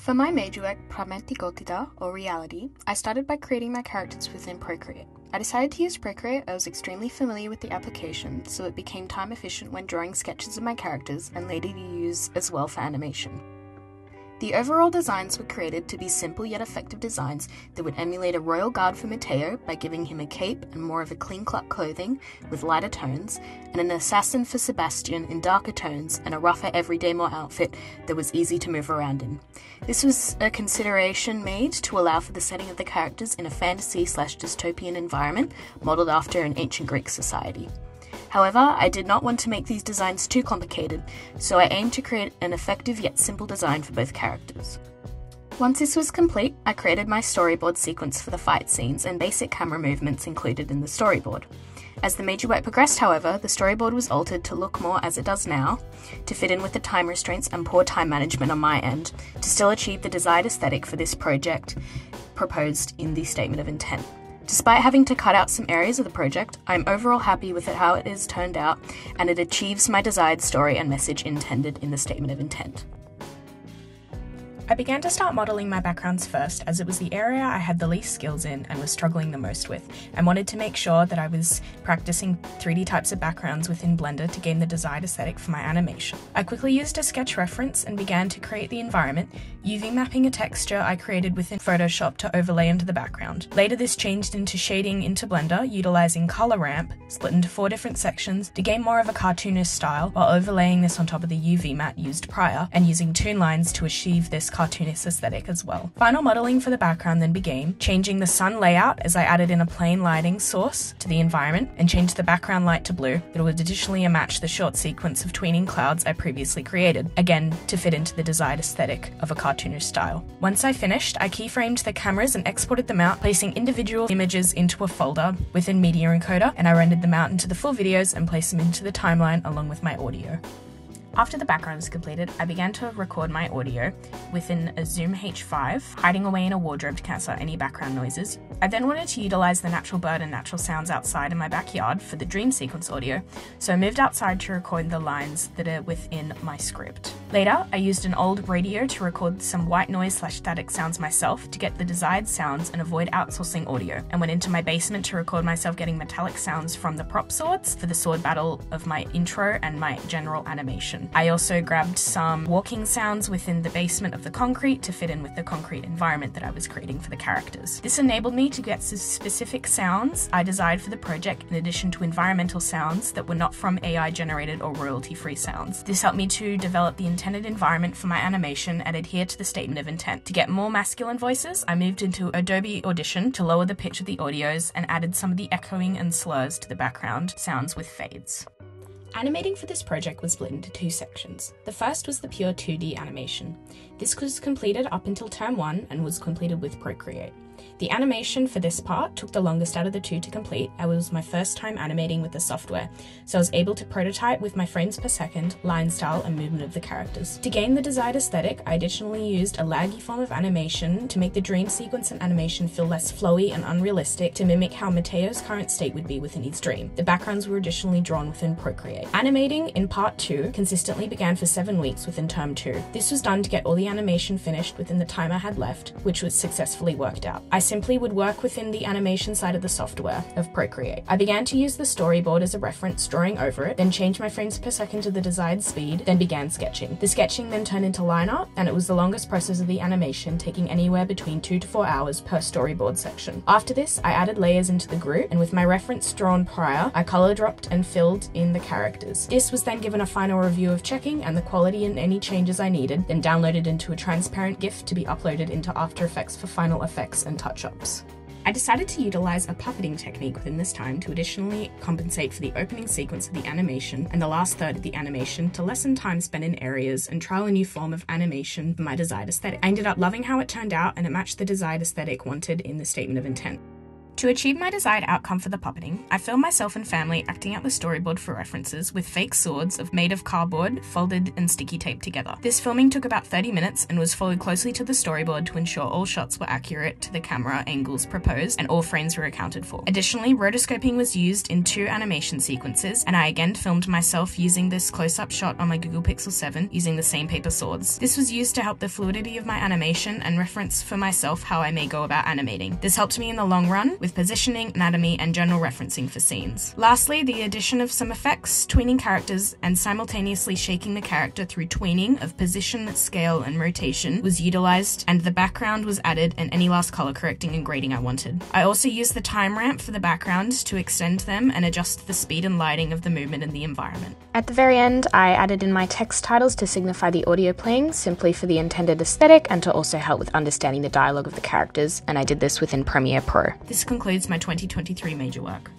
For my major work, Πραγματικότητα, or reality, I started by creating my characters within Procreate. I decided to use Procreate as I was extremely familiar with the application, so it became time efficient when drawing sketches of my characters and later to use as well for animation. The overall designs were created to be simple yet effective designs that would emulate a royal guard for Matteo by giving him a cape and more of a clean-cut clothing with lighter tones, and an assassin for Sebastian in darker tones and a rougher everyday more outfit that was easy to move around in. This was a consideration made to allow for the setting of the characters in a fantasy/dystopian environment modelled after an ancient Greek society. However, I did not want to make these designs too complicated, so I aimed to create an effective yet simple design for both characters. Once this was complete, I created my storyboard sequence for the fight scenes and basic camera movements included in the storyboard. As the major work progressed, however, the storyboard was altered to look more as it does now, to fit in with the time restraints and poor time management on my end, to still achieve the desired aesthetic for this project proposed in the Statement of Intent. Despite having to cut out some areas of the project, I'm overall happy with how it has turned out, and it achieves my desired story and message intended in the Statement of Intent. I began to start modelling my backgrounds first, as it was the area I had the least skills in and was struggling the most with, and wanted to make sure that I was practicing 3D types of backgrounds within Blender to gain the desired aesthetic for my animation. I quickly used a sketch reference and began to create the environment, UV mapping a texture I created within Photoshop to overlay into the background. Later this changed into shading into Blender, utilising Color Ramp, split into 4 different sections to gain more of a cartoonist style, while overlaying this on top of the UV matte used prior, and using toon lines to achieve this cartoonist aesthetic as well. Final modelling for the background then began, changing the sun layout as I added in a plain lighting source to the environment and changed the background light to blue that would additionally match the short sequence of tweening clouds I previously created, again to fit into the desired aesthetic of a cartoonish style. Once I finished, I keyframed the cameras and exported them out, placing individual images into a folder within Media Encoder, and I rendered them out into the full videos and placed them into the timeline along with my audio. After the background was completed, I began to record my audio within a Zoom H5, hiding away in a wardrobe to cancel out any background noises. I then wanted to utilise the natural bird and natural sounds outside in my backyard for the dream sequence audio, so I moved outside to record the lines that are within my script. Later, I used an old radio to record some white noise/static sounds myself to get the desired sounds and avoid outsourcing audio, and went into my basement to record myself getting metallic sounds from the prop swords for the sword battle of my intro and my general animation. I also grabbed some walking sounds within the basement of the concrete to fit in with the concrete environment that I was creating for the characters. This enabled me to get specific sounds I desired for the project, in addition to environmental sounds that were not from AI generated or royalty-free sounds. This helped me to develop the intended environment for my animation and adhere to the Statement of Intent. To get more masculine voices, I moved into Adobe Audition to lower the pitch of the audios and added some of the echoing and slurs to the background sounds with fades. Animating for this project was split into 2 sections. The first was the pure 2D animation. This was completed up until term 1 and was completed with Procreate. The animation for this part took the longest out of the 2 to complete. It was my first time animating with the software, so I was able to prototype with my frames per second, line style, and movement of the characters. To gain the desired aesthetic, I additionally used a laggy form of animation to make the dream sequence and animation feel less flowy and unrealistic to mimic how Matteo's current state would be within his dream. The backgrounds were additionally drawn within Procreate. Animating in part 2 consistently began for 7 weeks within term 2. This was done to get all the animation finished within the time I had left, which was successfully worked out. I simply would work within the animation side of the software of Procreate. I began to use the storyboard as a reference, drawing over it, then changed my frames per second to the desired speed, then began sketching. The sketching then turned into line art, and it was the longest process of the animation, taking anywhere between 2 to 4 hours per storyboard section. After this, I added layers into the group, and with my reference drawn prior, I color dropped and filled in the characters. This was then given a final review of checking and the quality and any changes I needed, then downloaded into a transparent GIF to be uploaded into After Effects for final effects and touch-ups. I decided to utilize a puppeting technique within this time to additionally compensate for the opening sequence of the animation and the last third of the animation to lessen time spent in areas and trial a new form of animation for my desired aesthetic. I ended up loving how it turned out, and it matched the desired aesthetic wanted in the Statement of Intent. To achieve my desired outcome for the puppeting, I filmed myself and family acting out the storyboard for references with fake swords made of cardboard, folded and sticky taped together. This filming took about 30 minutes and was followed closely to the storyboard to ensure all shots were accurate to the camera angles proposed and all frames were accounted for. Additionally, rotoscoping was used in 2 animation sequences, and I again filmed myself using this close-up shot on my Google Pixel 7 using the same paper swords. This was used to help the fluidity of my animation and reference for myself how I may go about animating. This helped me in the long run with positioning, anatomy, and general referencing for scenes. Lastly, the addition of some effects, tweening characters, and simultaneously shaking the character through tweening of position, scale, and rotation was utilized, and the background was added and any last color correcting and grading I wanted. I also used the time ramp for the background to extend them and adjust the speed and lighting of the movement in the environment. At the very end, I added in my text titles to signify the audio playing, simply for the intended aesthetic and to also help with understanding the dialogue of the characters, and I did this within Premiere Pro. This concludes my 2023 major work.